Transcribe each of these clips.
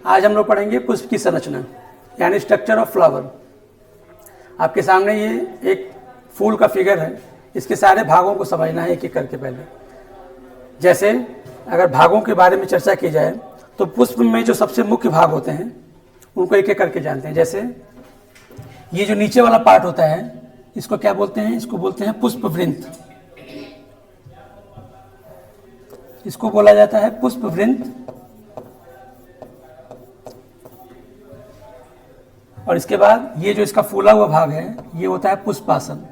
आज हम लोग पढ़ेंगे पुष्प की संरचना यानी स्ट्रक्चर ऑफ फ्लावर। आपके सामने ये एक फूल का फिगर है, इसके सारे भागों को समझना है एक एक करके। पहले जैसे अगर भागों के बारे में चर्चा की जाए तो पुष्प में जो सबसे मुख्य भाग होते हैं उनको एक एक करके जानते हैं। जैसे ये जो नीचे वाला पार्ट होता है इसको क्या बोलते हैं? इसको बोलते हैं पुष्पवृंत। इसको बोला जाता है पुष्पवृंत। और इसके बाद ये जो इसका फूला हुआ भाग है ये होता है पुष्पासन।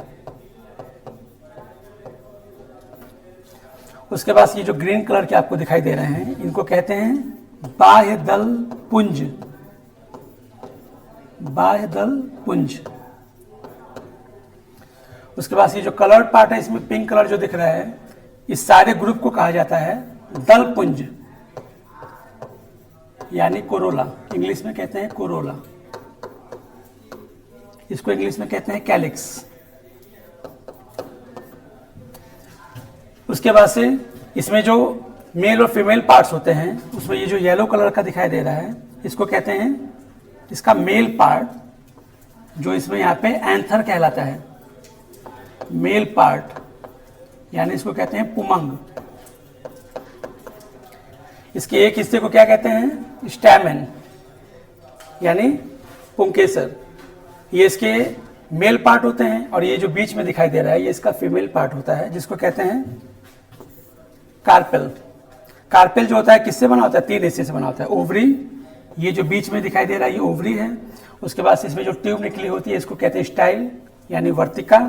उसके बाद ये जो ग्रीन कलर के आपको दिखाई दे रहे हैं इनको कहते हैं बाह्य दल पुंज। बाह्य दल पुंज। उसके बाद ये जो कलर्ड पार्ट है इसमें पिंक कलर जो दिख रहा है इस सारे ग्रुप को कहा जाता है दल पुंज यानी कोरोला। इंग्लिश में कहते हैं कोरोला। इसको इंग्लिश में कहते हैं कैलिक्स। उसके बाद से इसमें जो मेल और फीमेल पार्ट्स होते हैं उसमें ये जो येलो कलर का दिखाई दे रहा है इसको कहते हैं, इसका मेल पार्ट जो इसमें यहाँ पे एंथर कहलाता है। मेल पार्ट यानी इसको कहते हैं पुमंग। इसके एक हिस्से को क्या कहते हैं? स्टैमेन यानी पुंकेसर। ये इसके मेल पार्ट होते हैं और ये जो बीच में दिखाई दे रहा है ये इसका फीमेल पार्ट होता है जिसको कहते हैं कार्पेल। कार्पेल जो होता है किससे बना होता है? 3 हिस्से से बना होता है। ओवरी, ये जो बीच में दिखाई दे रहा है ये ओवरी है। उसके बाद इसमें जो ट्यूब निकली होती है इसको कहते हैं स्टाइल यानी वर्तिका।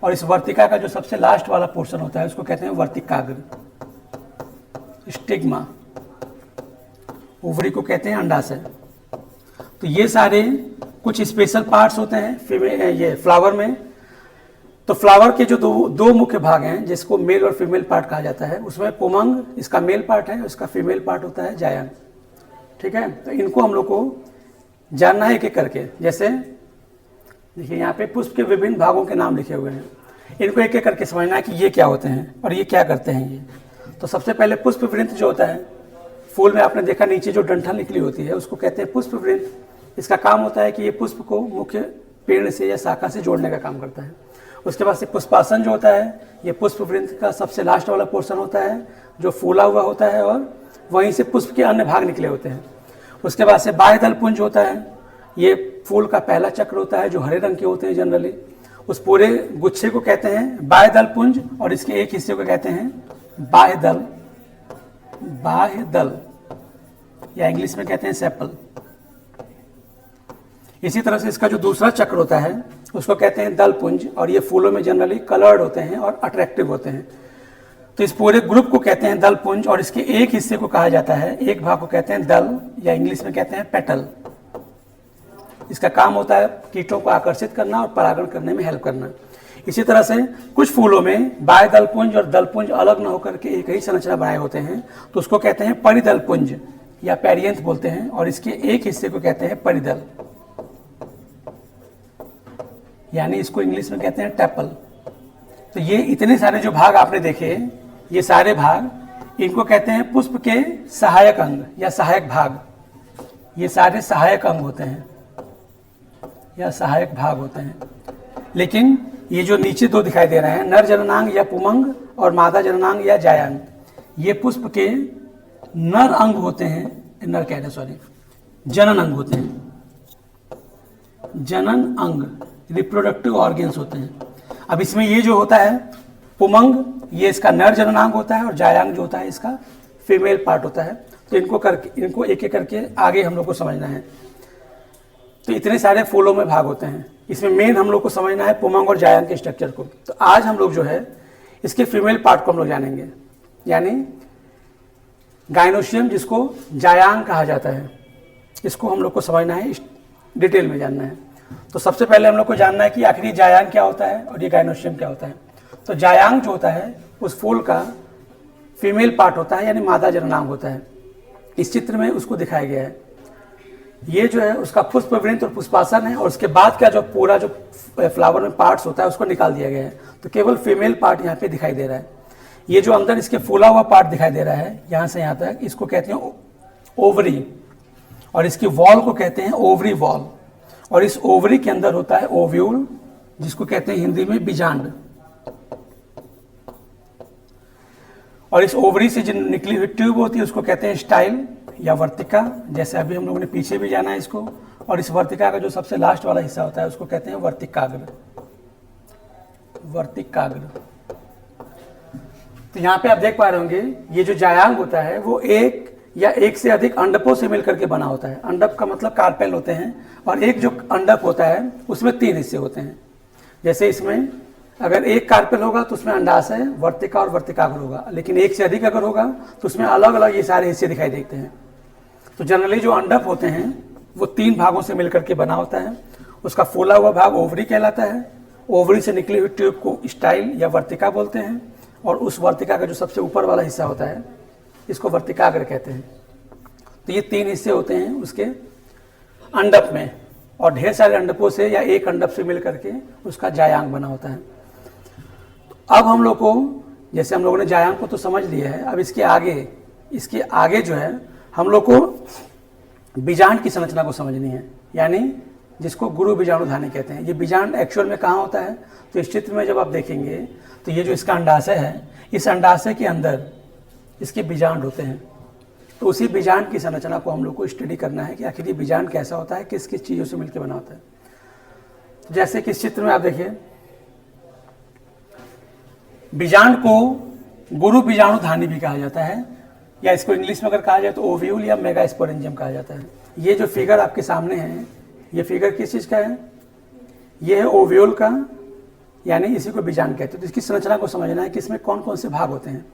और इस वर्तिका का जो सबसे लास्ट वाला पोर्शन होता है उसको कहते हैं वर्तिकाग्र, स्टिग्मा। ओवरी को कहते हैं अंडाशय। तो ये सारे कुछ स्पेशल पार्ट्स होते हैं ये फ्लावर में। तो फ्लावर के जो दो मुख्य भाग हैं जिसको मेल और फीमेल पार्ट कहा जाता है उसमें पुमंग इसका मेल पार्ट है, उसका फीमेल पार्ट होता है जायंग। ठीक है, तो इनको हम लोग को जानना है एक एक करके। जैसे देखिए यहाँ पे पुष्प के विभिन्न भागों के नाम लिखे हुए हैं, इनको एक एक करके समझना है कि ये क्या होते हैं और ये क्या करते हैं ये। तो सबसे पहले पुष्पवृंत जो होता है, फूल में आपने देखा नीचे जो डंठल निकली होती है उसको कहते हैं पुष्पवृंत। इसका काम होता है कि ये पुष्प को मुख्य पेड़ से या शाखा से जोड़ने का काम करता है। उसके बाद से पुष्पासन जो होता है ये पुष्पवृंत का सबसे लास्ट वाला पोर्शन होता है जो फूला हुआ होता है और वहीं से पुष्प के अन्य भाग निकले होते हैं। उसके बाद से बाह्य दल पुंज होता है, ये फूल का पहला चक्र होता है जो हरे रंग के होते हैं जनरली। उस पूरे गुच्छे को कहते हैं बाह्य दल पुंज और इसके एक हिस्से को कहते हैं बाह्य दल। बाह्य दल या इंग्लिश में कहते हैं सेपल। इसी तरह से इसका जो दूसरा चक्र होता है उसको कहते हैं दल पुंज और ये फूलों में जनरली कलर्ड होते हैं और अट्रैक्टिव होते हैं। तो इस पूरे ग्रुप को कहते हैं दल पुंज और इसके एक हिस्से को कहा जाता है, एक भाग को कहते हैं दल या इंग्लिश में कहते हैं पेटल। इसका काम होता है कीटों को आकर्षित करना और परागण करने में हेल्प करना। इसी तरह से कुछ फूलों में बाह्य दल पुंज और दल पुंज अलग न होकर के एक ही संरचना बनाए होते हैं तो उसको कहते हैं परिदल पुंज या पेरियंथ बोलते हैं और इसके एक हिस्से को कहते हैं परिदल यानी इसको इंग्लिश में कहते हैं टैपल। तो ये इतने सारे जो भाग आपने देखे ये सारे भाग इनको कहते हैं पुष्प के सहायक अंग या सहायक भाग। ये सारे सहायक अंग होते हैं या सहायक भाग होते हैं। लेकिन ये जो नीचे दो दिखाई दे रहे हैं नर जननांग या पुमंग और मादा जननांग या जायांग, ये पुष्प के नर अंग होते हैं। नर कह रहे सॉरी जनन अंग होते हैं। जनन अंग रिप्रोडक्टिव ऑर्गन्स होते हैं। अब इसमें ये जो होता है पुमंग ये इसका नर जननांग होता है और जायांग जो होता है इसका फीमेल पार्ट होता है। तो इनको एक एक करके आगे हम लोग को समझना है। तो इतने सारे फूलों में भाग होते हैं, इसमें मेन हम लोग को समझना है पुमंग और जायांग के स्ट्रक्चर को। तो आज हम लोग जो है इसके फीमेल पार्ट को हम लोग जानेंगे यानी गाइनोशियम जिसको जायांग कहा जाता है, इसको हम लोग को समझना है, डिटेल में जानना है। तो सबसे पहले हम लोग को जानना है कि आखिर ये जायांग क्या होता है और ये गाइनोशियम क्या होता है। तो जायांग जो होता है उस फूल का फीमेल पार्ट होता है यानी मादा जननांग होता है। इस चित्र में उसको दिखाया गया है। ये जो है उसका पुष्पवृंत और पुष्पासन है और उसके बाद का जो पूरा जो फ्लावर में पार्ट्स होता है उसको निकाल दिया गया है। तो केवल फीमेल पार्ट यहाँ पे दिखाई दे रहा है। ये जो अंदर इसके फूला हुआ पार्ट दिखाई दे रहा है यहाँ से यहाँ तक, इसको कहते हैं ओवरी, और इसकी वॉल को कहते हैं ओवरी वॉल, और इस ओवरी के अंदर होता है ओव्यूल, जिसको कहते हैं हिंदी में बीजांड, और इस ओवरी से जो निकली हुई ट्यूब होती है उसको कहते हैं स्टाइल या वर्तिका, जैसे अभी हम लोगों ने पीछे भी जाना है इसको, और इस वर्तिका का जो सबसे लास्ट वाला हिस्सा होता है उसको कहते हैं वर्तिकाग्र, वर्तिकाग्र। तो यहाँ पे आप देख पा रहे होंगे ये जो जायांग होता है वो एक या एक से अधिक अंडकों से मिलकर के बना होता है। अंडक का मतलब कार्पेल होते हैं, और एक जो अंडक होता है उसमें 3 हिस्से होते हैं। जैसे इसमें अगर एक कार्पेल होगा तो उसमें अंडाशय, वर्तिका और वर्तिकाग्र होगा, लेकिन एक से अधिक अगर होगा तो उसमें अलग अलग ये सारे हिस्से दिखाई देते हैं। तो जनरली जो अंडक होते हैं वो 3 भागों से मिलकर के बना होता है। उसका फूला हुआ भाग ओवरी कहलाता है, ओवरी से निकली हुई ट्यूब को स्टाइल या वर्तिका बोलते हैं, और उस वर्तिका का जो सबसे ऊपर वाला हिस्सा होता है इसको वर्तिकाग्र कहते हैं। तो ये 3 हिस्से होते हैं उसके अंडक में, और ढेर सारे अंडकों से या एक अंडक से मिल करके उसका जायांग बना होता है। तो अब हम लोग को, जैसे हम लोगों ने जायांग को तो समझ लिया है, अब इसके आगे जो है हम लोग को बीजांड की संरचना को समझनी है, यानी जिसको गुरु बीजाणुधानी कहते हैं। ये बीजांड एक्चुअल में कहाँ होता है, तो इस चित्र में जब आप देखेंगे तो ये जो इसका अंडाशय है, इस अंडाशय के अंदर इसके बीजांड होते हैं। तो उसी बीजांड की संरचना को हम लोग को स्टडी करना है कि आखिर ये बीजांड कैसा होता है, किस किस चीज़ों से मिलकर बना होता है। तो जैसे कि इस चित्र में आप देखिए, बीजांड को गुरु बीजाणुधानी भी कहा जाता है, या इसको इंग्लिश में अगर कहा जाए तो ओव्यूल या मेगास्पोरेंजियम कहा जाता है। ये जो फिगर आपके सामने है, ये फिगर किस चीज़ का है, ये है ओव्यूल का, यानी इसी को बीजांड कहते हैं। तो इसकी संरचना को समझना है कि इसमें कौन कौन से भाग होते हैं।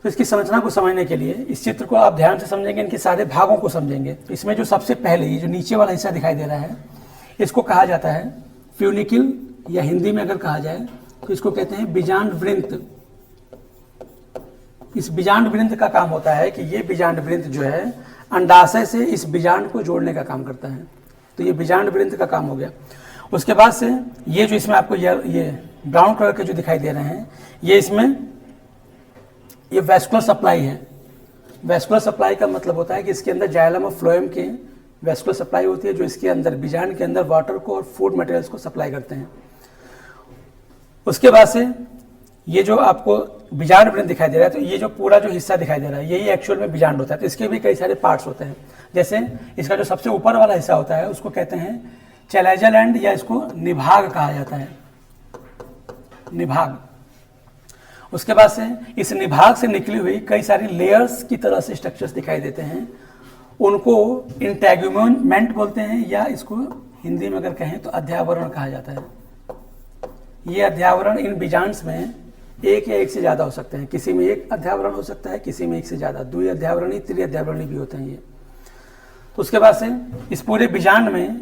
तो इसकी संरचना को समझने के लिए इस चित्र को आप ध्यान से समझेंगे, इनके सारे भागों को समझेंगे। तो इसमें जो सबसे पहले ये जो नीचे वाला हिस्सा दिखाई दे रहा है इसको कहा जाता है फ्यूनिकिल, या हिंदी में अगर कहा जाए तो इसको कहते हैं बीजांड वृंत। इस बीजांड वृंत का काम होता है कि ये बीजांड वृंत जो है अंडाशय से इस बीजांड को जोड़ने का काम करता है। तो ये बीजांड वृंत का काम हो गया। उसके बाद से ये जो इसमें आपको ये ब्राउन कलर के जो दिखाई दे रहे हैं, ये इसमें ये वैस्कुलर सप्लाई है। वैस्कुलर सप्लाई का मतलब होता है कि इसके अंदर जाइलम और फ्लोएम के वैस्कुलर सप्लाई होती है, जो इसके अंदर बीजांड के अंदर वाटर को और फूड मटेरियल्स को सप्लाई करते हैं। उसके बाद से ये जो आपको बीजांड वृंत दिखाई दे रहा है, तो ये जो पूरा जो हिस्सा दिखाई दे रहा है यही एक्चुअल में बीजांड होता है। तो इसके भी कई सारे पार्ट्स होते हैं। जैसे इसका जो सबसे ऊपर वाला हिस्सा होता है उसको कहते हैं चैलेजल एंड, या इसको निभाग कहा जाता है, निभाग। उसके बाद से इस निभाग से निकली हुई कई सारी लेयर्स की तरह से स्ट्रक्चर्स दिखाई देते हैं, उनको इंटेगुमेंट बोलते हैं, या इसको हिंदी में अगर कहें तो अध्यावरण कहा जाता है। ये अध्यावरण इन बीजांड्स में एक या एक से ज़्यादा हो सकते हैं। किसी में एक अध्यावरण हो सकता है, किसी में एक से ज़्यादा, द्वि अध्यावरणी, त्रि अध्यावरणी भी होते हैं ये। तो उसके बाद से इस पूरे बीजांड में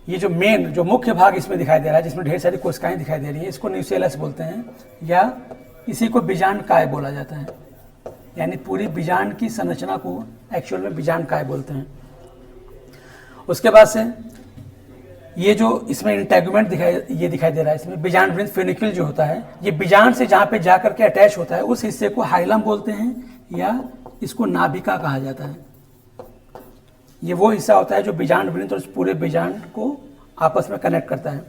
ये जो मेन, जो मुख्य भाग इसमें दिखाई दे रहा है, जिसमें ढेर सारी कोशिकाएं दिखाई दे रही हैं, इसको न्यूसेलस बोलते हैं, या इसी को बीजांड काय बोला जाता है। यानी पूरी बीजांड की संरचना को एक्चुअल में बीजांड काय बोलते हैं। उसके बाद से ये जो इसमें इंटेगुमेंट दिखाई दे रहा है, इसमें बीजांड वृंत फ्यूनिक्यूल जो होता है, ये बीजांड से जहाँ पे जाकर के अटैच होता है उस हिस्से को हाइलम बोलते हैं, या इसको नाभिका कहा जाता है। ये वो हिस्सा होता है जो बीजांड वृंत और पूरे बीजांड को आपस में कनेक्ट करता है।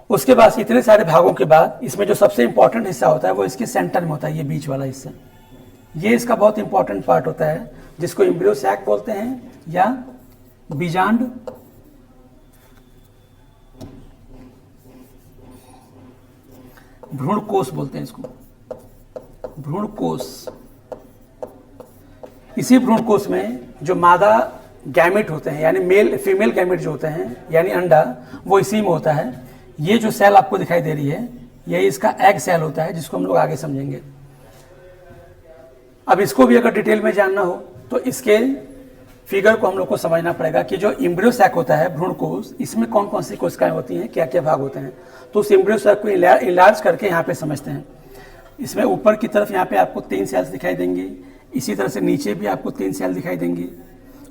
उसके बाद इतने सारे भागों के बाद इसमें जो सबसे इंपॉर्टेंट हिस्सा होता है वो इसके सेंटर में होता है, ये बीच वाला हिस्सा। ये इसका बहुत इंपॉर्टेंट पार्ट होता है, जिसको एम्ब्रियो सैक बोलते हैं, या बीजांड भ्रूणकोश बोलते हैं इसको, भ्रूणकोश। इसी भ्रूणकोश में जो मादा गैमेट होते हैं, यानी मेल फीमेल गैमेट जो होते हैं, यानी अंडा, वो इसी में होता है। ये जो सेल आपको दिखाई दे रही है यही इसका एग सेल होता है, जिसको हम लोग आगे समझेंगे। अब इसको भी अगर डिटेल में जानना हो तो इसके फिगर को हम लोग को समझना पड़ेगा कि जो एम्ब्रियो सैक होता है, भ्रूणकोश, इसमें कौन कौन सी कोशिकाएं होती हैं, क्या क्या भाग होते हैं। तो उस एम्ब्रियो सैक को इलाज करके यहाँ पे समझते हैं। इसमें ऊपर की तरफ यहाँ पे आपको 3 सेल्स दिखाई देंगे, इसी तरह से नीचे भी आपको 3 सेल दिखाई देंगे,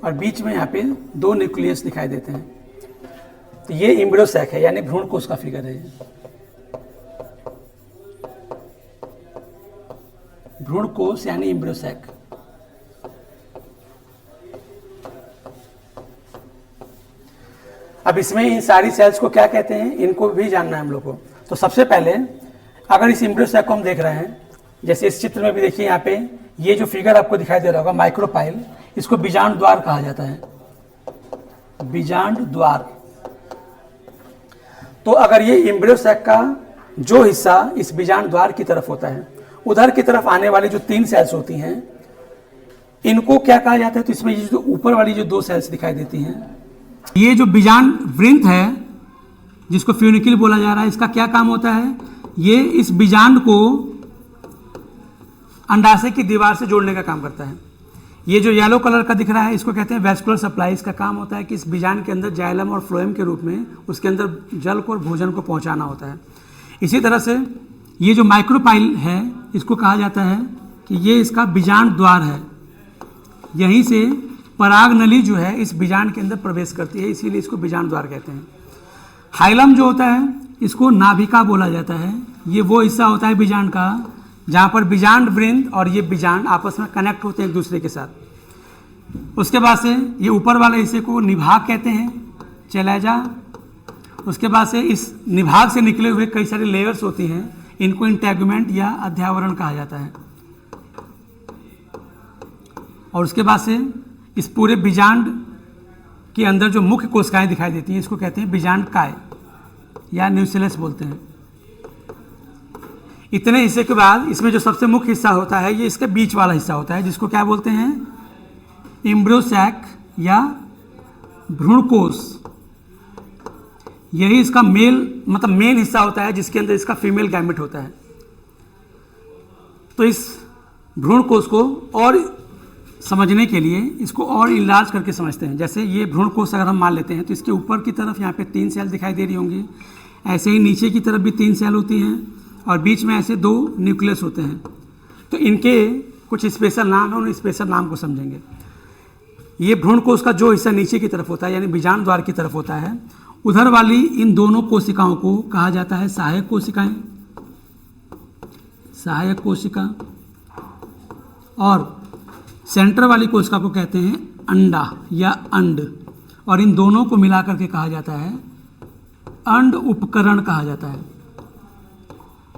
और बीच में यहाँ पे 2 न्यूक्लियस दिखाई देते हैं। तो ये एम्ब्रियो सैक है, यानी भ्रूणकोश का फिगर है। भ्रूणकोश यानी एम्ब्रियो सैक। अब इसमें इन सारी सेल्स को क्या कहते हैं, इनको भी जानना है हम लोग को। तो सबसे पहले अगर इस एम्ब्रियो सैक को हम देख रहे हैं, जैसे इस चित्र में भी देखिए, यहाँ पे ये जो फिगर आपको दिखाई दे रहा होगा माइक्रोपाइल, इसको बीजांड द्वार कहा जाता है, बीजांड द्वार। तो अगर ये एम्ब्रियो सैक का जो हिस्सा इस बीजांड द्वार की तरफ होता है, उधर की तरफ आने वाली जो 3 सेल्स होती हैं, इनको क्या कहा जाता है? तो इसमें ये जो ऊपर वाली जो 2 सेल्स दिखाई देती हैं, ये जो बीजांड वृंत है जिसको फ्यूनिक्यूल बोला जा रहा है, इसका क्या काम होता है? ये इस बीजांड को अंडाशय की दीवार से जोड़ने का काम करता है। ये जो येलो कलर का दिख रहा है, इसको कहते हैं वेस्कुलर सप्लाई। इसका काम होता है कि इस बीजांड के अंदर जाइलम और फ्लोएम के रूप में उसके अंदर जल को और भोजन को पहुंचाना होता है। इसी तरह से ये जो माइक्रोपाइल है, इसको कहा जाता है कि ये इसका बीजांड द्वार है। यहीं से पराग नली जो है इस बीजांड के अंदर प्रवेश करती है, इसीलिए इसको बीजांड द्वार कहते हैं। हाइलम जो होता है, इसको नाभिका बोला जाता है। ये वो हिस्सा होता है बीजांड का जहाँ पर बीजांड वृंत और ये बीजांड आपस में कनेक्ट होते हैं एक दूसरे के साथ। उसके बाद से ये ऊपर वाले हिस्से को निभाग कहते हैं, चैलेजा। उसके बाद से इस निभाग से निकले हुए कई सारी लेयर्स होती हैं, इनको इंटेगुमेंट या अध्यावरण कहा जाता है। और उसके बाद से इस पूरे बीजांड के अंदर जो मुख्य कोशिकाएं दिखाई देती हैं, इसको कहते हैं बीजांड काय या न्यूक्लियस बोलते हैं। इतने हिस्से के बाद इसमें जो सबसे मुख्य हिस्सा होता है, ये इसके बीच वाला हिस्सा होता है, जिसको क्या बोलते हैं? एम्ब्रियो सैक या भ्रूणकोश। यही इसका मेन हिस्सा होता है, जिसके अंदर इसका फीमेल गैमेट होता है। तो इस भ्रूणकोश को और समझने के लिए इसको और इलाज करके समझते हैं। जैसे ये भ्रूणकोश अगर हम मान लेते हैं, तो इसके ऊपर की तरफ यहाँ पे 3 सेल दिखाई दे रही होंगी, ऐसे ही नीचे की तरफ भी 3 सेल होती हैं, और बीच में ऐसे 2 न्यूक्लियस होते हैं। तो इनके कुछ स्पेशल नाम है, उन स्पेशल नाम को समझेंगे। ये भ्रूणकोश का जो हिस्सा नीचे की तरफ होता है, यानी बीजांड द्वार की तरफ होता है, उधर वाली इन दोनों कोशिकाओं को कहा जाता है सहायक कोशिकाएं, सहायक कोशिका। और सेंटर वाली कोशिका को कहते हैं अंडा या अंड, और इन दोनों को मिलाकर के कहा जाता है अंड उपकरण कहा जाता है।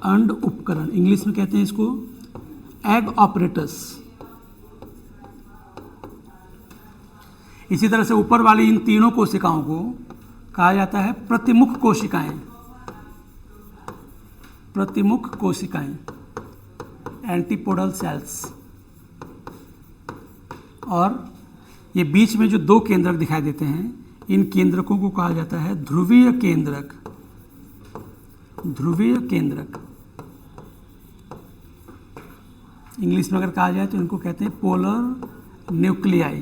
अंड उपकरण, इंग्लिश में कहते हैं इसको एग ऑपरेटस। इसी तरह से ऊपर वाली इन तीनों कोशिकाओं को कहा जाता है प्रतिमुख कोशिकाएं, प्रतिमुख कोशिकाएं, एंटीपोडल सेल्स। और ये बीच में जो 2 केंद्रक दिखाई देते हैं, इन केंद्रकों को कहा जाता है ध्रुवीय केंद्रक, ध्रुवीय केंद्रक। इंग्लिश में अगर कहा जाए तो इनको कहते हैं पोलर न्यूक्लियाई।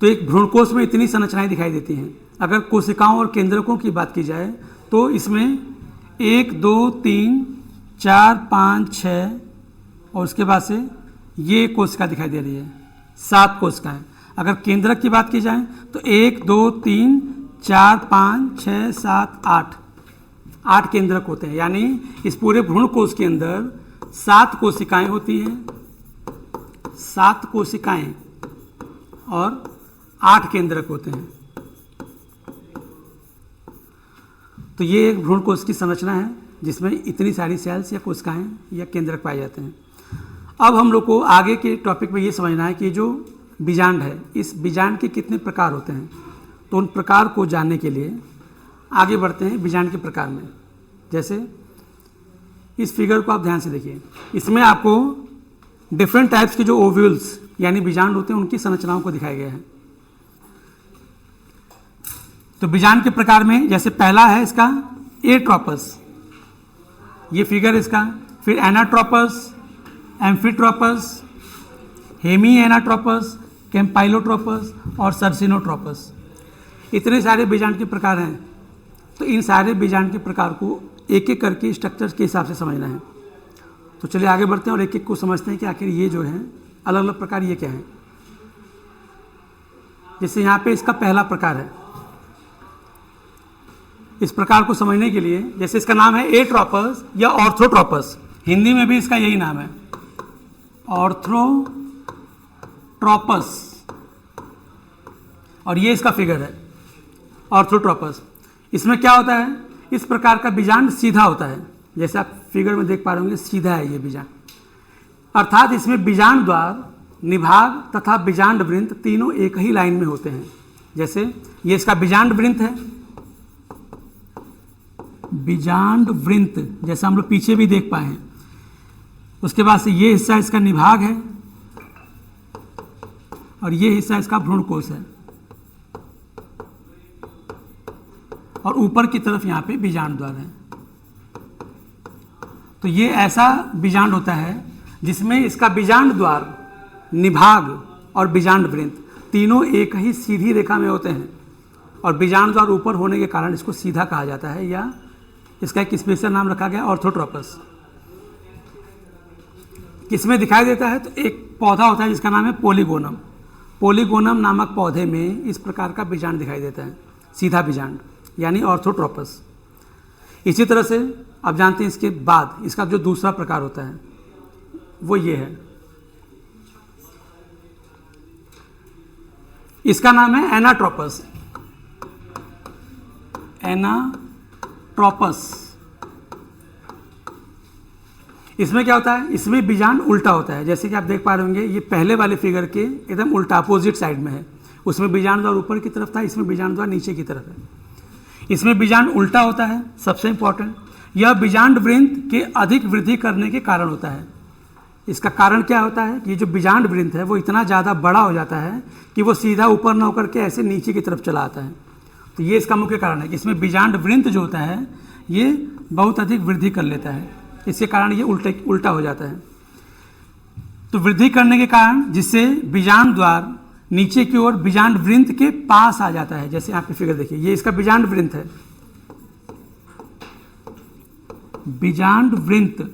तो एक भ्रूणकोश में इतनी संरचनाएं दिखाई देती हैं। अगर कोशिकाओं और केंद्रकों की बात की जाए तो इसमें 1 2 3 4 5 6 और उसके बाद से ये कोशिका दिखाई दे रही है, 7 कोशिकाएं। अगर केंद्रक की बात की जाए तो 1 2 3 4 5 6 7 8 केंद्रक होते हैं। यानी इस पूरे भ्रूणकोश के अंदर 7 कोशिकाएं होती हैं, 7 कोशिकाएं और 8 केंद्रक होते हैं। तो ये एक भ्रूणकोश की संरचना है जिसमें इतनी सारी सेल्स या कोशिकाएं या केंद्रक पाए जाते हैं। अब हम लोग को आगे के टॉपिक में ये समझना है कि जो बीजांड है, इस बीजांड के कितने प्रकार होते हैं। तो उन प्रकार को जानने के लिए आगे बढ़ते हैं बीजांड के प्रकार में। जैसे इस फिगर को आप ध्यान से देखिए, इसमें आपको डिफरेंट टाइप्स के जो ओव्यूल्स यानी बीजांड होते हैं उनकी संरचनाओं को दिखाया गया है। तो बीजांड के प्रकार में जैसे पहला है इसका एट्रोपस, ये फिगर इसका। फिर एनाट्रोपस, एम्फीट्रोपस, हेमी एनाट्रोपस, कैम्पाइलोट्रोपस और सर्सिनोट्रोपस। इतने सारे बीजांड के प्रकार हैं। तो इन सारे बीजांड के प्रकार को एक एक करके स्ट्रक्चर के हिसाब से समझना है। तो चलिए आगे बढ़ते हैं और एक एक को समझते हैं कि आखिर ये जो है अलग अलग प्रकार ये क्या है। जैसे यहाँ पे इसका पहला प्रकार है। इस प्रकार को समझने के लिए जैसे इसका नाम है एट्रोपस या ऑर्थोट्रोपस, हिंदी में भी इसका यही नाम है ऑर्थोट्रोपस। और ये इसका फिगर है ऑर्थोट्रोपस। इसमें क्या होता है, इस प्रकार का बीजांड सीधा होता है, जैसे आप फिगर में देख पा रहे होंगे सीधा है ये बीजांड, अर्थात इसमें बीजांड द्वार, निभाग तथा बीजांड वृंत तीनों एक ही लाइन में होते हैं। जैसे ये इसका बीजांड वृंत है, बीजांड वृंत जैसा हम लोग पीछे भी देख पाए हैं। उसके बाद से ये हिस्सा इसका निभाग है और ये हिस्सा इसका भ्रूणकोश है, और ऊपर की तरफ यहाँ पे बीजांड द्वार है। तो ये ऐसा बीजांड होता है जिसमें इसका बीजांड द्वार, निभाग और बीजांड वृंत तीनों एक ही सीधी रेखा में होते हैं, और बीजांड द्वार ऊपर होने के कारण इसको सीधा कहा जाता है, या इसका एक स्पेशल नाम रखा गया ऑर्थोट्रोपस। किसमें दिखाई देता है, तो एक पौधा होता है जिसका नाम है पोलीगोनम। पोलीगोनम नामक पौधे में इस प्रकार का बीजांड दिखाई देता है, सीधा बीजांड, यानी ऑर्थोट्रोपस। इसी तरह से आप जानते हैं इसके बाद इसका जो दूसरा प्रकार होता है वो ये है, इसका नाम है एनाट्रोपस। एनाट्रोपस। इसमें क्या होता है, इसमें बीजांड उल्टा होता है, जैसे कि आप देख पा रहे होंगे ये पहले वाले फिगर के एकदम उल्टा अपोजिट साइड में है। उसमें बीजांड द्वार ऊपर की तरफ था, इसमें बीजांड द्वार नीचे की तरफ है। इसमें बीजांड उल्टा होता है। सबसे इंपॉर्टेंट, यह बीजांड वृंत के अधिक वृद्धि करने के कारण होता है। इसका कारण क्या होता है कि ये जो बीजांड वृंत है वो इतना ज़्यादा बड़ा हो जाता है कि वो सीधा ऊपर न होकर के ऐसे नीचे की तरफ चला आता है। तो ये इसका मुख्य कारण है कि इसमें बीजांड वृंत जो होता है ये बहुत अधिक वृद्धि कर लेता है, इसके कारण ये उल्टा हो जाता है। तो वृद्धि करने के कारण जिससे बीजांड द्वार नीचे की ओर बीजांड वृंत के पास आ जाता है। जैसे यहाँ पे फिगर देखिए, ये इसका बीजांड वृंत है, बीजांड वृंत,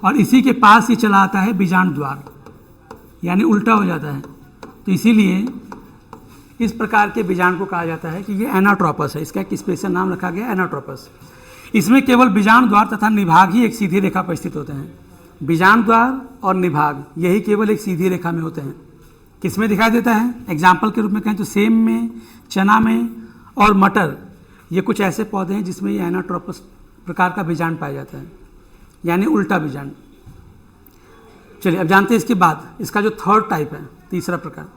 और इसी के पास ये चला आता है बीजांड द्वार, यानी उल्टा हो जाता है। तो इसीलिए इस प्रकार के बीजांड को कहा जाता है कि ये एनाट्रोपस है। इसका एक स्पेशल नाम रखा गया एनाट्रोपस। इसमें केवल बीजांड द्वार तथा निभाग ही एक सीधी रेखा पर स्थित होते हैं। बीजांड द्वार और निभाग यही केवल एक सीधी रेखा में होते हैं। किसमें दिखाई देता है, एग्जाम्पल के रूप में कहें तो सेम में, चना में और मटर, ये कुछ ऐसे पौधे हैं जिसमें ये एनाट्रोपस प्रकार का बीजांड पाया जाता है, यानी उल्टा बीजांड। चलिए अब जानते हैं इसके बाद इसका जो थर्ड टाइप है, तीसरा प्रकार,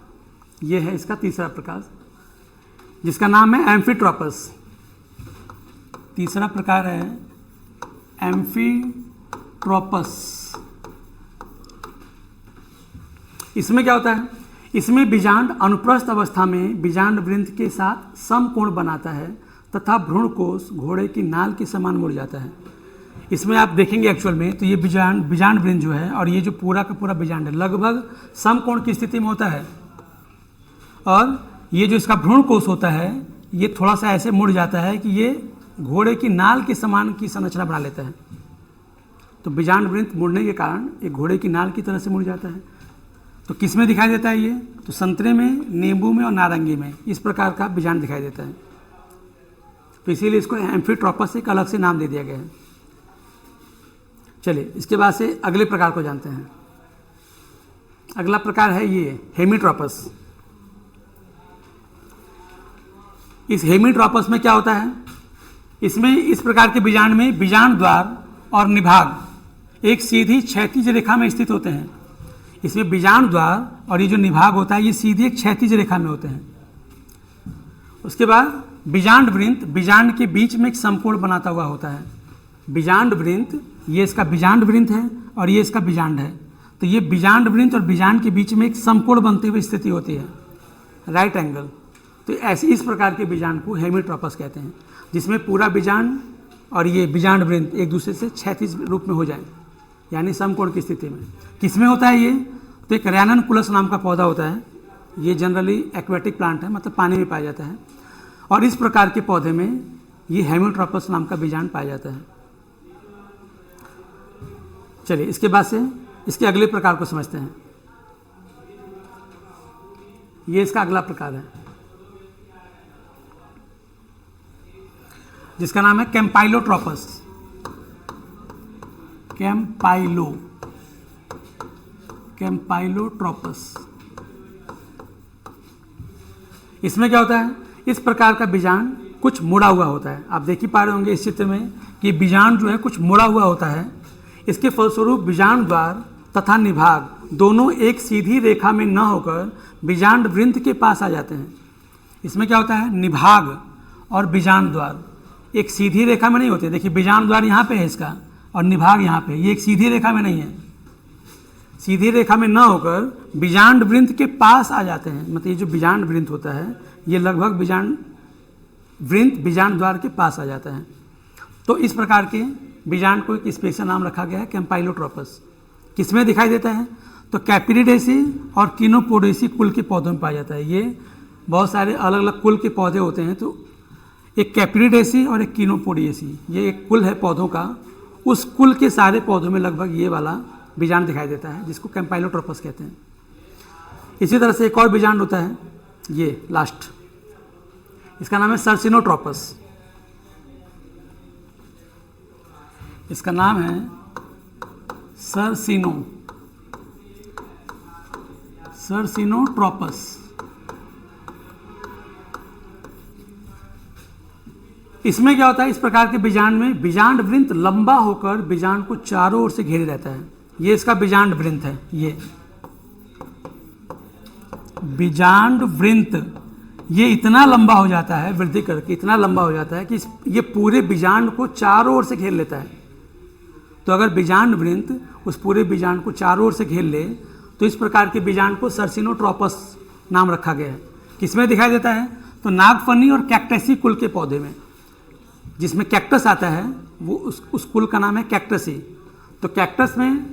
ये है इसका तीसरा प्रकार जिसका नाम है एम्फीट्रोपस। तीसरा प्रकार है एम्फीट्रोपस। इसमें क्या होता है, इसमें बीजांड अनुप्रस्थ अवस्था में बीजांड वृंत के साथ समकोण बनाता है तथा भ्रूणकोश घोड़े की नाल के समान मुड़ जाता है। इसमें आप देखेंगे एक्चुअल में तो ये बीजांड वृंत जो है और ये जो पूरा का पूरा बीजांड है लगभग समकोण की स्थिति में होता है, और ये जो इसका भ्रूणकोश होता है ये थोड़ा सा ऐसे मुड़ जाता है कि ये घोड़े की नाल के समान की संरचना बना लेता है। तो बीजांड वृंत मुड़ने के कारण एक घोड़े की नाल की तरह से मुड़ जाता है। तो किस में दिखाई देता है ये, तो संतरे में, नींबू में और नारंगी में इस प्रकार का बीजांड दिखाई देता है। तो इसीलिए इसको एम्फीट्रोपस एक अलग से नाम दे दिया गया है। चलिए इसके बाद से अगले प्रकार को जानते हैं। अगला प्रकार है ये हेमीट्रोपस। इस हेमीट्रोपस में क्या होता है, इसमें इस प्रकार के बीजांड में बीजांड द्वार और निभाग एक सीधी क्षैतिज रेखा में स्थित होते हैं। इसमें बीजांड द्वार और ये जो निभाग होता है ये सीधी एक क्षैतिज रेखा में होते हैं। उसके बाद बीजांड वृंत बीजांड के बीच में एक समकोण बनाता हुआ होता है। बीजांड वृंत, ये इसका बीजांड वृंत है और ये इसका बीजांड है। तो ये बीजांड वृंत और बीजांड के बीच में एक समकोण बनते हुए स्थिति होती है, राइट एंगल। तो ऐसे इस प्रकार के बीजांड को हेमीट्रोपस कहते हैं, जिसमें पूरा बीजांड और ये बीजांड वृंत एक दूसरे से क्षैतिज रूप में हो जाए, यानी समकोण की स्थिति में। किसमें होता है ये, तो एक रैननकुलस नाम का पौधा होता है। ये जनरली एक्वेटिक प्लांट है, मतलब पानी में पाया जाता है, और इस प्रकार के पौधे में ये हेमीट्रोपस नाम का बीजांड पाया जाता है। चलिए इसके बाद से इसके अगले प्रकार को समझते हैं। ये इसका अगला प्रकार है जिसका नाम है कैम्पाइलोट्रोपस। कैम्पाइलोट्रोपस। इसमें क्या होता है, इस प्रकार का बीजांड कुछ मुड़ा हुआ होता है। आप देख ही पा रहे होंगे इस चित्र में कि बीजांड जो है कुछ मुड़ा हुआ होता है। इसके फलस्वरूप बीजांड द्वार तथा निभाग दोनों एक सीधी रेखा में न होकर बीजांड वृंत के पास आ जाते हैं। इसमें क्या होता है, निभाग और बीजांड द्वार एक सीधी रेखा में नहीं होते। देखिए बीजांड द्वार यहाँ पे है इसका और निभाग यहाँ पे, ये एक सीधी रेखा में नहीं है। सीधी रेखा में न होकर बीजांड वृंत के पास आ जाते हैं। मतलब ये जो बीजांड वृंत होता है ये लगभग बीजांड वृंत बीजांड द्वार के पास आ जाता है। तो इस प्रकार के बीजांड को एक स्पेशल नाम रखा गया है कैम्पाइलोट्रोपस। किसमें दिखाई देता है, तो कैपिरिडेसी और किनोपोडेसी कुल के पौधों में पाया जाता है। ये बहुत सारे अलग अलग कुल के पौधे होते हैं, तो एक कैपिरिडेसी और एक किनोपोडिएसी, ये एक कुल है पौधों का। उस कुल के सारे पौधों में लगभग ये वाला बीजांड दिखाई देता है, जिसको कैम्पाइलोट्रोपस कहते हैं। इसी तरह से एक और बीजांड होता है, ये लास्ट, इसका नाम है सर्सिनोट्रोपस। इसका नाम है सर्सिनोट्रोपस। इसमें क्या होता है, इस प्रकार के बीजांड में बीजांड वृंत लंबा होकर बीजांड को चारों ओर से घेरे रहता है। ये इसका बीजांड वृंत है। ये बीजांड वृंत ये इतना लंबा हो जाता है, वृद्धि करके इतना लंबा हो जाता है कि ये पूरे बीजांड को चारों ओर से घेर लेता है। तो अगर बीजांड वृंत उस पूरे बीजांड को चारों ओर से घेर ले तो इस प्रकार के बीजांड को सर्सिनोट्रोपस नाम रखा गया है। किसमें दिखाई देता है, तो नागफनी और कैक्टसी कुल के पौधे में। जिसमें कैक्टस आता है वो उस कुल का नाम है कैक्टसी। तो कैक्टस में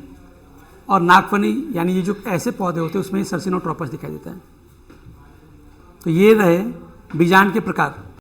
और नागफनी यानी ये जो ऐसे पौधे होते हैं उसमें सर्सिनोट्रोपस दिखाई देता है। तो ये रहे बीजांड के प्रकार।